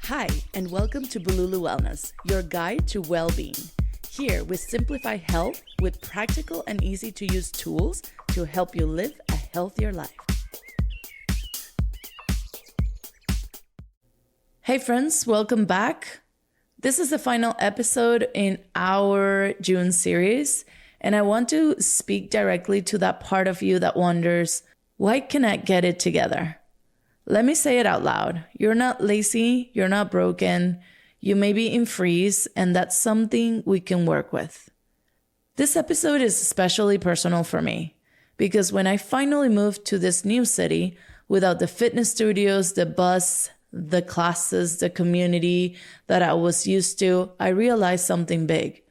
Hi, and welcome to Bululu Wellness, your guide to well-being. Here, we simplify health with practical and easy-to-use tools to help you live a healthier life. Hey friends, welcome back. This is the final episode in our June series, and I want to speak directly to that part of you that wonders, why can't I get it together? Let me say it out loud. You're not lazy, you're not broken, you may be in freeze, and that's something we can work with. This episode is especially personal for me because when I finally moved to this new city, without the fitness studios, the bus, the classes, the community that I was used to, I realized something big.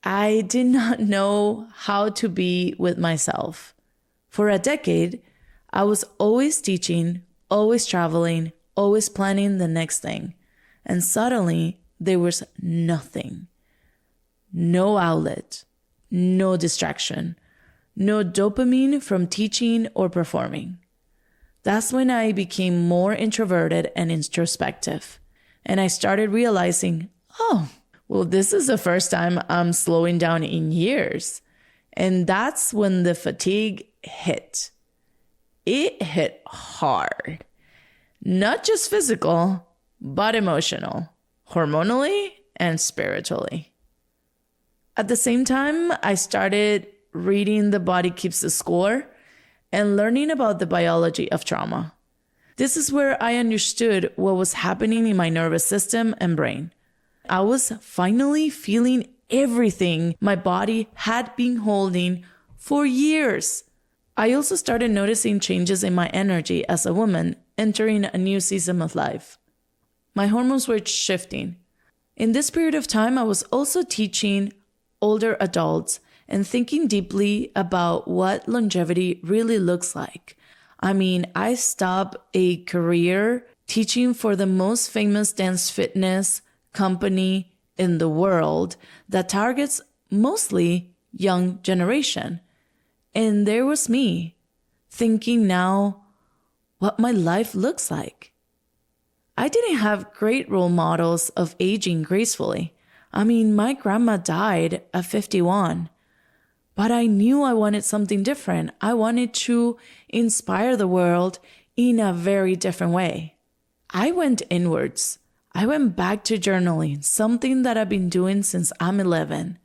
I did not know how to be with myself. For a decade, I was always teaching, always traveling, always planning the next thing. And suddenly, there was nothing. No outlet, no distraction, no dopamine from teaching or performing. That's when I became more introverted and introspective. And I started realizing, this is the first time I'm slowing down in years. And that's when the fatigue hit. It hit hard. Not just physical, but emotional, hormonally and spiritually. At the same time, I started reading The Body Keeps the Score and learning about the biology of trauma. This is where I understood what was happening in my nervous system and brain. I was finally feeling everything my body had been holding for years. I also started noticing changes in my energy as a woman entering a new season of life. My hormones were shifting. In this period of time, I was also teaching older adults and thinking deeply about what longevity really looks like. I stopped a career teaching for the most famous dance fitness company in the world that targets mostly young generation. And there was me, thinking now what my life looks like. I didn't have great role models of aging gracefully. My grandma died at 51, but I knew I wanted something different. I wanted to inspire the world in a very different way. I went inwards. I went back to journaling, something that I've been doing since I'm 11.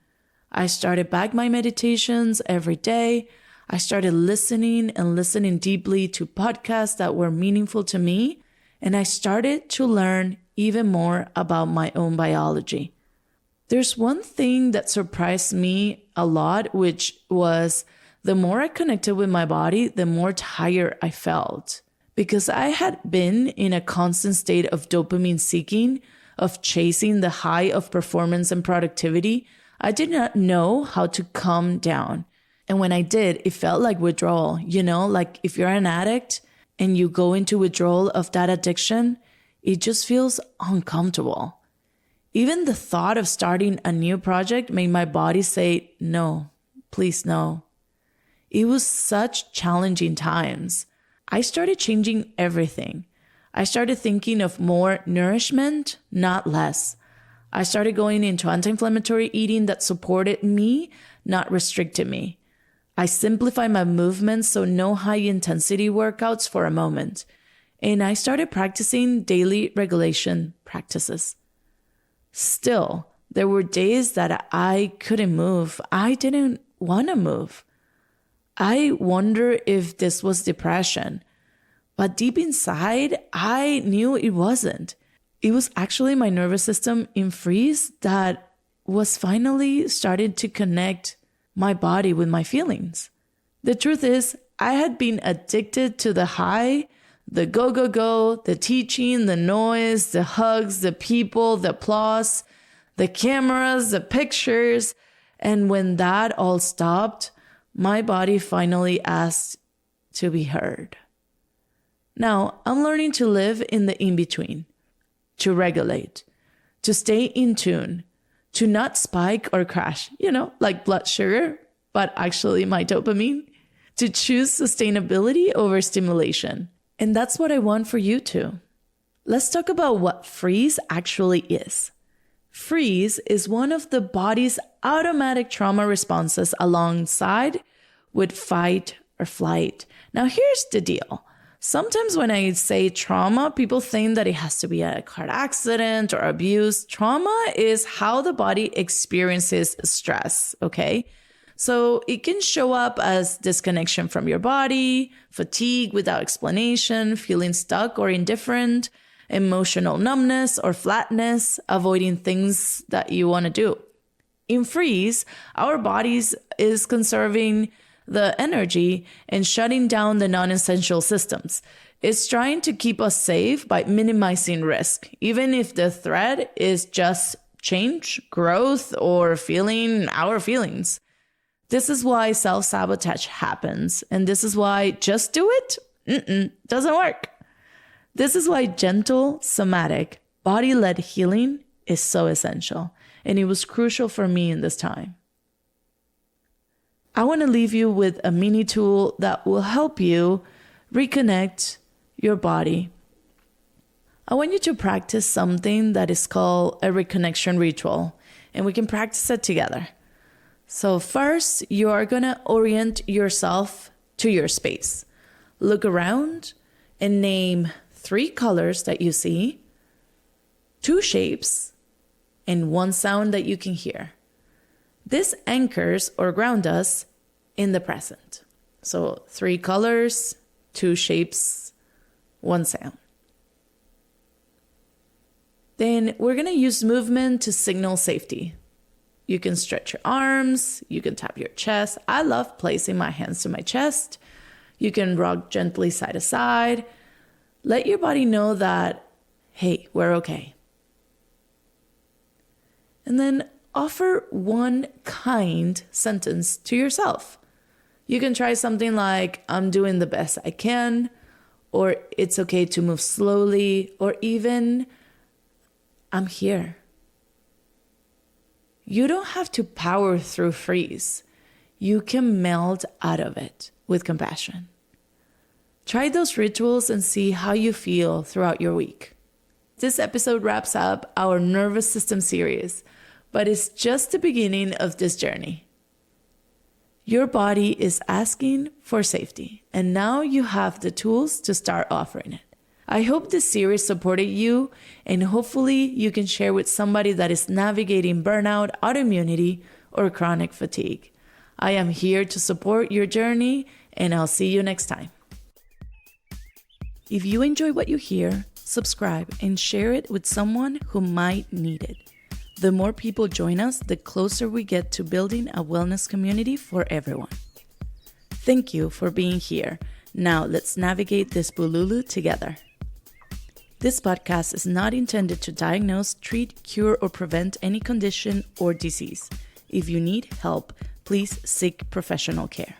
I started back my meditations every day. I started listening deeply to podcasts that were meaningful to me. And I started to learn even more about my own biology. There's one thing that surprised me a lot, which was the more I connected with my body, the more tired I felt. Because I had been in a constant state of dopamine seeking, of chasing the high of performance and productivity. I did not know how to calm down. And when I did, it felt like withdrawal. Like if you're an addict and you go into withdrawal of that addiction, it just feels uncomfortable. Even the thought of starting a new project made my body say, no, please no. It was such challenging times. I started changing everything. I started thinking of more nourishment, not less. I started going into anti-inflammatory eating that supported me, not restricted me. I simplified my movements, so no high-intensity workouts for a moment. And I started practicing daily regulation practices. Still, there were days that I couldn't move. I didn't want to move. I wonder if this was depression. But deep inside, I knew it wasn't. It was actually my nervous system in freeze that was finally starting to connect my body with my feelings. The truth is, I had been addicted to the high, the go, the teaching, the noise, the hugs, the people, the applause, the cameras, the pictures. And when that all stopped, my body finally asked to be heard. Now, I'm learning to live in the in-between, to regulate, to stay in tune, to not spike or crash, like blood sugar, but actually my dopamine, to choose sustainability over stimulation. And that's what I want for you too. Let's talk about what freeze actually is. Freeze is one of the body's automatic trauma responses alongside with fight or flight. Now, here's the deal. Sometimes when I say trauma, people think that it has to be a car accident or abuse. Trauma is how the body experiences stress, okay? So it can show up as disconnection from your body, fatigue without explanation, feeling stuck or indifferent, emotional numbness or flatness, avoiding things that you want to do. In freeze, our bodies is conserving the energy and shutting down the non-essential systems. It's trying to keep us safe by minimizing risk, even if the threat is just change, growth, or feeling our feelings. This is why self-sabotage happens, and this is why just do it doesn't work. This is why gentle, somatic, body-led healing is so essential, and it was crucial for me in this time. I want to leave you with a mini tool that will help you reconnect your body. I want you to practice something that is called a reconnection ritual, and we can practice it together. So first, you are going to orient yourself to your space. Look around and name 3 colors that you see, 2 shapes, and 1 sound that you can hear. This anchors or grounds us in the present. So 3 colors, 2 shapes, 1 sound. Then we're going to use movement to signal safety. You can stretch your arms, you can tap your chest. I love placing my hands to my chest. You can rock gently side to side. Let your body know that, hey, we're okay. And then offer 1 kind sentence to yourself. You can try something like, I'm doing the best I can, or it's okay to move slowly, or even, I'm here. You don't have to power through freeze. You can melt out of it with compassion. Try those rituals and see how you feel throughout your week. This episode wraps up our nervous system series, but it's just the beginning of this journey. Your body is asking for safety, and now you have the tools to start offering it. I hope this series supported you, and hopefully you can share with somebody that is navigating burnout, autoimmunity, or chronic fatigue. I am here to support your journey, and I'll see you next time. If you enjoy what you hear, subscribe and share it with someone who might need it. The more people join us, the closer we get to building a wellness community for everyone. Thank you for being here. Now let's navigate this bululu together. This podcast is not intended to diagnose, treat, cure, or prevent any condition or disease. If you need help, please seek professional care.